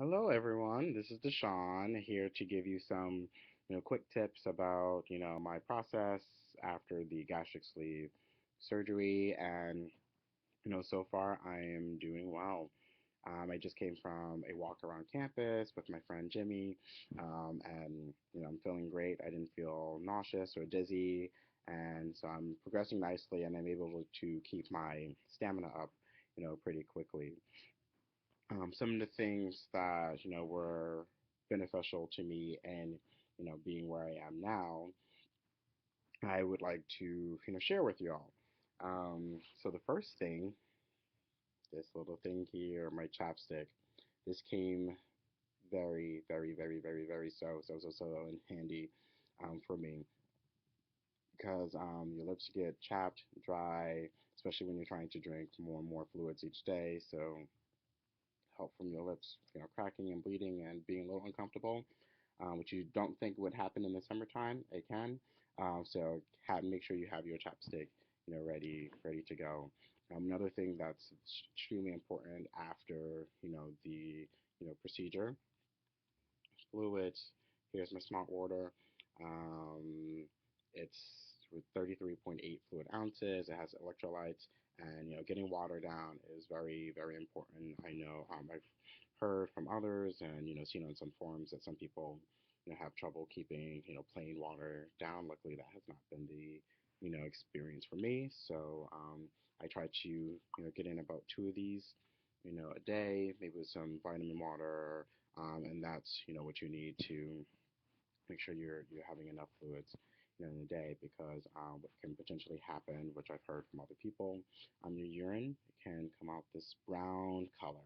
Hello, everyone. This is Deshaun here to give you some, quick tips about, my process after the gastric sleeve surgery. And, so far I am doing well. I just came from a walk around campus with my friend Jimmy, and, I'm feeling great. I didn't feel nauseous or dizzy. And so I'm progressing nicely and I'm able to keep my stamina up, pretty quickly. Some of the things that were beneficial to me and being where I am now, I would like to share with you all. So the first thing, this little thing here, my chapstick, this came very, very, very, very, very so in handy for me because your lips get chapped, dry, especially when you're trying to drink more and more fluids each day. So help from your lips, cracking and bleeding and being a little uncomfortable, which you don't think would happen in the summertime. It can. So make sure you have your chapstick, ready to go. Another thing that's extremely important after, the, procedure, fluids. Here's my smart water. Um, it's with 33.8 fluid ounces. It has electrolytes, and getting water down is very, very important. I know I've heard from others, and seen on some forums that some people have trouble keeping plain water down. Luckily, that has not been the experience for me. So I try to get in about two of these a day, maybe with some vitamin water, and that's what you need to make sure you're having enough fluids in a day because what can potentially happen, which I've heard from other people, your urine can come out this brown color.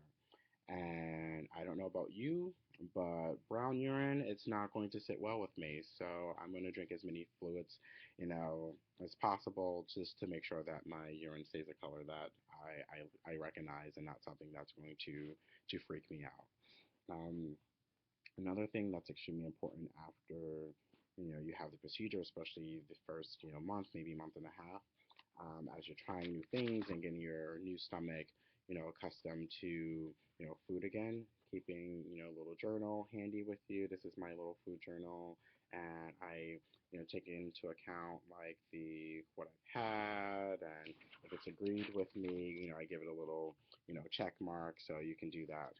And I don't know about you, but brown urine, it's not going to sit well with me. So I'm going to drink as many fluids, as possible just to make sure that my urine stays a color that I recognize and not something that's going to freak me out. Um, Another thing that's extremely important after you have the procedure, especially the first month, maybe month and a half, as you're trying new things and getting your new stomach accustomed to food again. Keeping a little journal handy with you. This is my little food journal, and I take into account like the what I've had, and if it's agreed with me, I give it a little check mark. So you can do that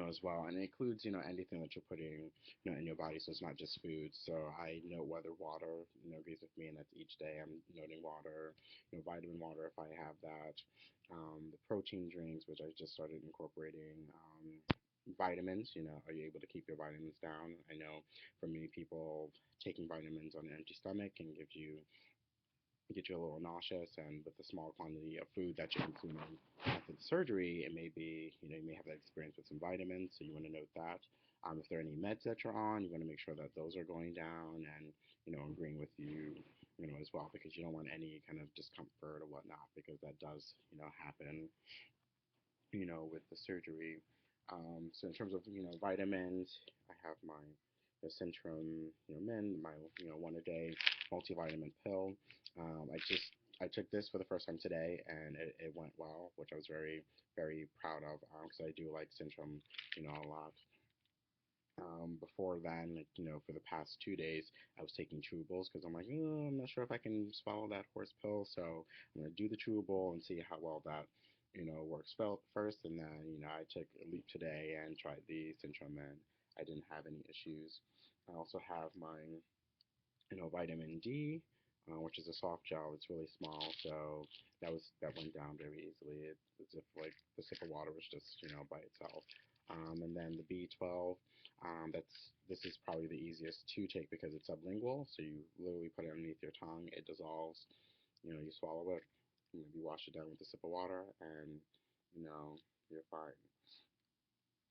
as well. And it includes, anything that you're putting, in your body. So it's not just food. So I note whether water, agrees with me, and that's each day I'm noting water, vitamin water if I have that. The protein drinks, which I just started incorporating. Vitamins, are you able to keep your vitamins down? I know for many people, taking vitamins on an empty stomach can get you a little nauseous, and with the small quantity of food that you're consuming after the surgery, it may be, you may have that experience with some vitamins, so you want to note that. If there are any meds that you're on, you want to make sure that those are going down and, agreeing with you, as well, because you don't want any kind of discomfort or whatnot, because that does, happen, with the surgery. So in terms of, vitamins, I have my Centrum, Min, my, one a day multivitamin pill. I took this for the first time today, and it went well, which I was very, very proud of, because I do like Centrum, a lot. Before then, like, for the past 2 days, I was taking chewables because I'm like, oh, I'm not sure if I can swallow that horse pill. So I'm going to do the chewable and see how well that, works first. And then, I took a leap today and tried the Centrum, and I didn't have any issues. I also have my, vitamin D, which is a soft gel. It's really small, so that went down very easily. It's as if like the sip of water was just by itself. And then the B12, this is probably the easiest to take because it's sublingual, so you literally put it underneath your tongue. It dissolves. You swallow it, maybe wash it down with a sip of water, and you know you're fine.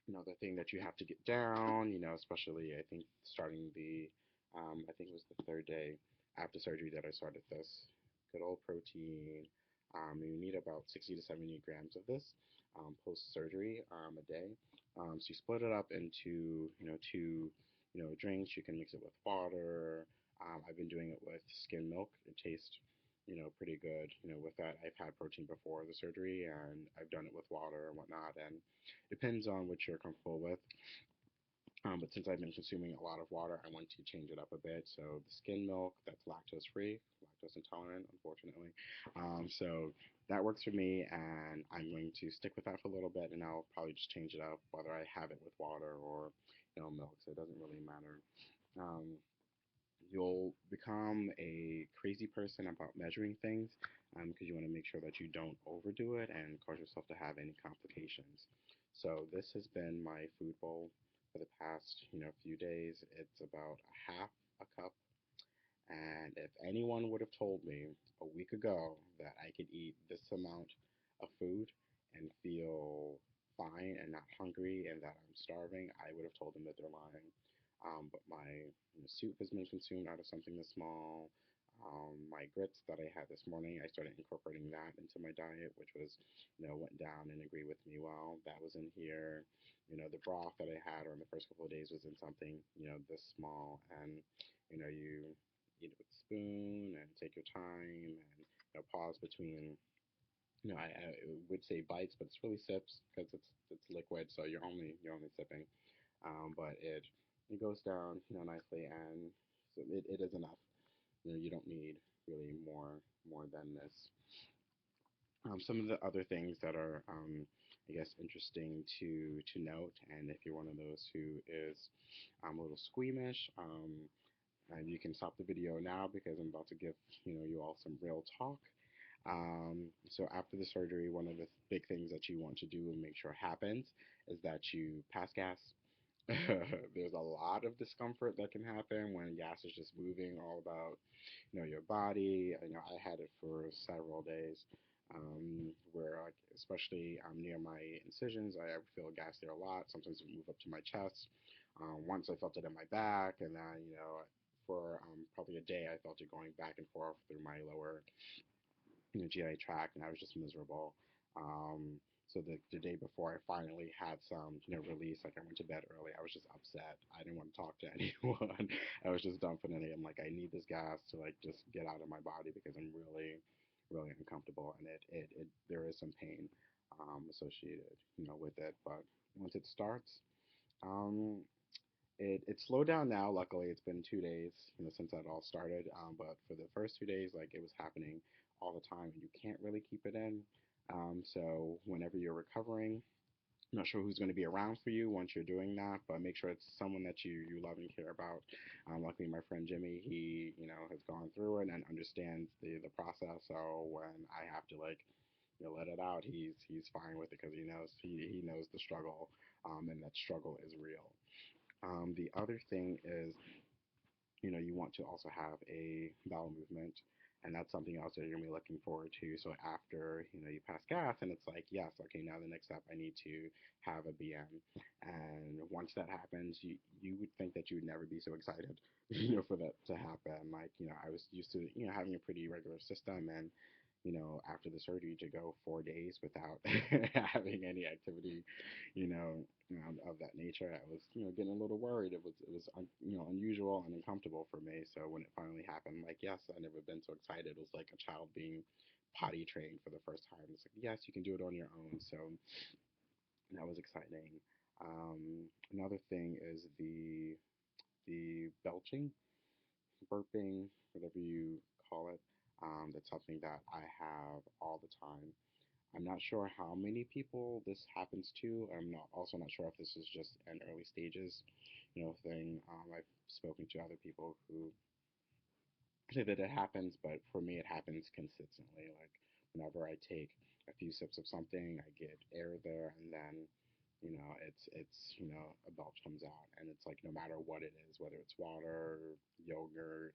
Another thing that you have to get down, especially I think starting I think it was the third day after surgery that I started this. Good old protein. You need about 60 to 70 grams of this post surgery a day. So you split it up into two drinks. You can mix it with water. I've been doing it with skim milk. It tastes pretty good, with that. I've had protein before the surgery, and I've done it with water and whatnot, and depends on what you're comfortable with. But since I've been consuming a lot of water, I want to change it up a bit. So the skim milk, that's lactose free, lactose intolerant, unfortunately. So that works for me, and I'm going to stick with that for a little bit, and I'll probably just change it up, whether I have it with water or milk. So it doesn't really matter. Um, you'll become a crazy person about measuring things because you want to make sure that you don't overdo it and cause yourself to have any complications. So this has been my food bowl for the past, few days. It's about a half a cup, and if anyone would have told me a week ago that I could eat this amount of food and feel fine and not hungry and that I'm starving, I would have told them that they're lying. But my soup has been consumed out of something this small. My grits that I had this morning, I started incorporating that into my diet, which was, went down and agreed with me well. That was in here. The broth that I had on the first couple of days was in something, this small. And, you eat it with a spoon and take your time and pause between. I would say bites, but it's really sips because it's liquid, so you're only sipping. But it goes down nicely, and so it is enough. You don't need really more than this. Some of the other things that are I guess interesting to note, and if you're one of those who is a little squeamish, and you can stop the video now because I'm about to give you all some real talk. So after the surgery, one of the big things that you want to do and make sure happens is that you pass gas. There's a lot of discomfort that can happen when gas is just moving all about your body. I had it for several days, where like especially near my incisions, I would feel gas there a lot. Sometimes it would move up to my chest. Once I felt it in my back, and then for probably a day I felt it going back and forth through my lower GI tract, and I was just miserable. So the day before I finally had some, release, like I went to bed early, I was just upset. I didn't want to talk to anyone. I was just done for the day. I'm like, I need this gas to like just get out of my body because I'm really, really uncomfortable, and there is some pain associated, with it. But once it starts, um, it slowed down now. Luckily, it's been 2 days, since that all started. But for the first 2 days, like it was happening all the time, and you can't really keep it in. So whenever you're recovering, I'm not sure who's going to be around for you once you're doing that, but make sure it's someone that you love and care about. Luckily, my friend Jimmy, he has gone through it and understands the process. So when I have to like let it out, he's fine with it because he knows the struggle, and that struggle is real. The other thing is, you want to also have a bowel movement, and that's something else that you're gonna be looking forward to. So after you pass gas, and it's like, yes, okay, now the next step, I need to have a BM, and once that happens, you would think that you would never be so excited, for that to happen. Like, I was used to having a pretty regular system, and after the surgery to go 4 days without having any activity, of that nature, I was, getting a little worried. It was unusual and uncomfortable for me. So when it finally happened, like, yes, I never been so excited. It was like a child being potty trained for the first time. It's like, yes, you can do it on your own. So that was exciting. Another thing is the belching, burping, whatever you call it. That's something that I have all the time. I'm not sure how many people this happens to. I'm not also not sure if this is just an early stages, thing. I've spoken to other people who say that it happens, but for me, it happens consistently. Like whenever I take a few sips of something, I get air there, and then it's a belch comes out, and it's like no matter what it is, whether it's water, yogurt,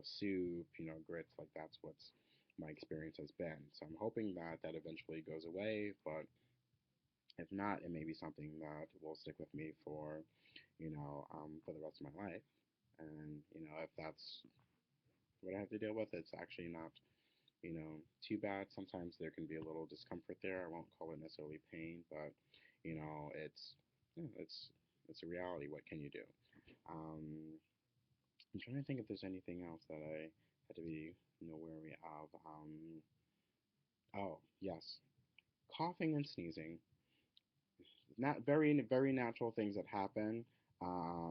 soup, grits, like that's what's my experience has been. So I'm hoping that that eventually goes away, but if not, it may be something that will stick with me for the rest of my life. And, if that's what I have to deal with, it's actually not, too bad. Sometimes there can be a little discomfort there. I won't call it necessarily pain, but, it's, it's a reality. What can you do? Um, I'm trying to think if there's anything else that I had to be, wary of. Oh, yes, coughing and sneezing. Not very natural things that happen.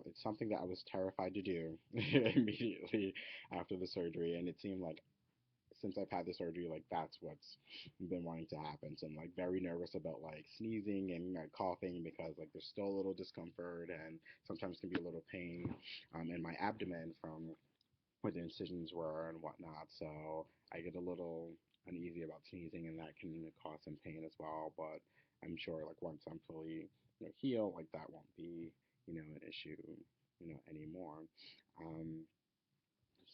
It's something that I was terrified to do immediately after the surgery, and it seemed like since I've had the surgery, like that's what's been wanting to happen. So I'm like very nervous about like sneezing and coughing because like there's still a little discomfort and sometimes can be a little pain in my abdomen from where the incisions were and whatnot. So I get a little uneasy about sneezing, and that can cause some pain as well. But I'm sure like once I'm fully healed, like that won't be an issue anymore. Um,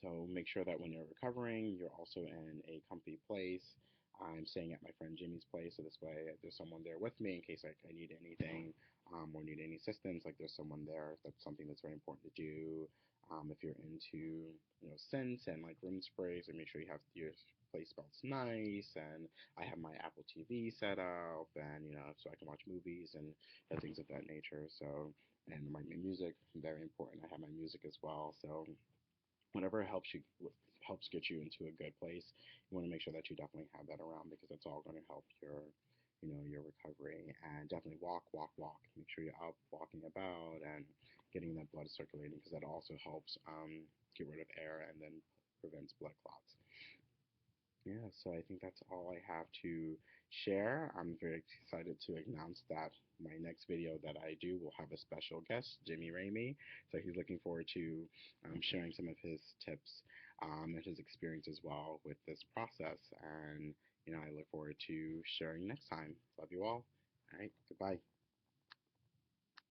so make sure that when you're recovering, you're also in a comfy place. I'm staying at my friend Jimmy's place, so this way there's someone there with me in case like I need anything or need any assistance. Like there's someone there. That's something that's very important to do. If you're into scents and like room sprays, and make sure you have your place smells nice. And I have my Apple TV set up, and so I can watch movies and things of that nature. So and my music very important. I have my music as well. So whatever helps get you into a good place, you want to make sure that you definitely have that around because it's all going to help your recovery. And definitely walk. Make sure you're out walking about and getting that blood circulating because that also helps get rid of air and then prevents blood clots. Yeah, so I think that's all I have to share. I'm very excited to announce that my next video that I do will have a special guest, Jimmy Ramey. So he's looking forward to sharing some of his tips and his experience as well with this process. And I look forward to sharing next time. Love you all. All right, goodbye.